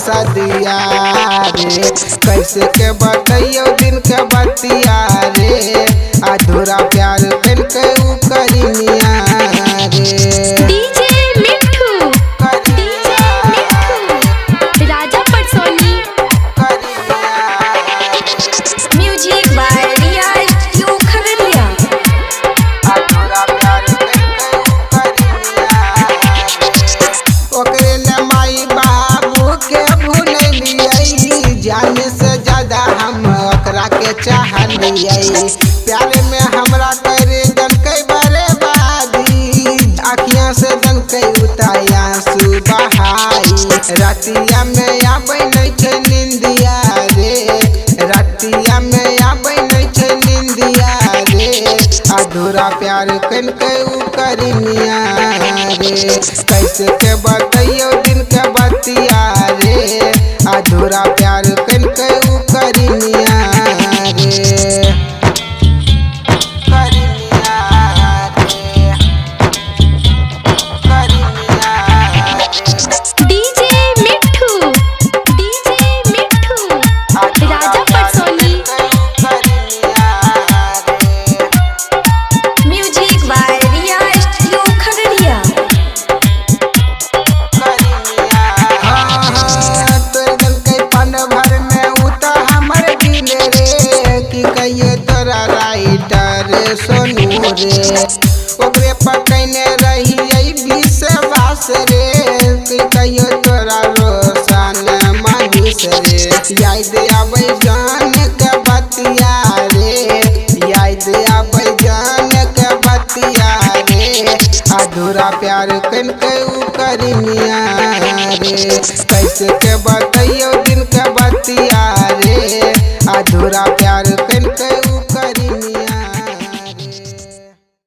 सदिया रे। कैसे के बतैयो दिन के बतिया रे, अधूरा प्यार कन के उ करिनिया रे। DJ Mithu Raja Patsoni. Music by Riya यू खगड़िया। अधूरा प्यार कन के उ करिनिया रे। ओकरे ने माई बाबू के भूलिए, जाने से ज्यादा हम ओकरा के चाहलिए। प्यार में हमरा करे जन कई बारे बादी, आँखियाँ से जन कई उताया सुबहाई। रातिया में आबै नहीं छे निंदिया रे, रातिया में आबै नहीं छे निंदिया रे। अधूरा प्यार कन के उ करिनिया रे। कैसे के बतैयो दिन के बतिया रे, अधूरा प्यार कन के उ करिनिया रे। करिनिया रे, करिनिया रे। DJ Mithu Raja Patsoni. Music by Riya यू खगड़िया। सोनू रे ओकरे पकैने रही विश्वास रे, कहियो तोरा रोशन मनीष रे। याद आबै जान के बतिया रे, याद आबै जान के बतिया रे। अधूरा प्यार कन के उ करिनिया रे। कैसे के बतैयो दिन के बतिया रे, अधूरा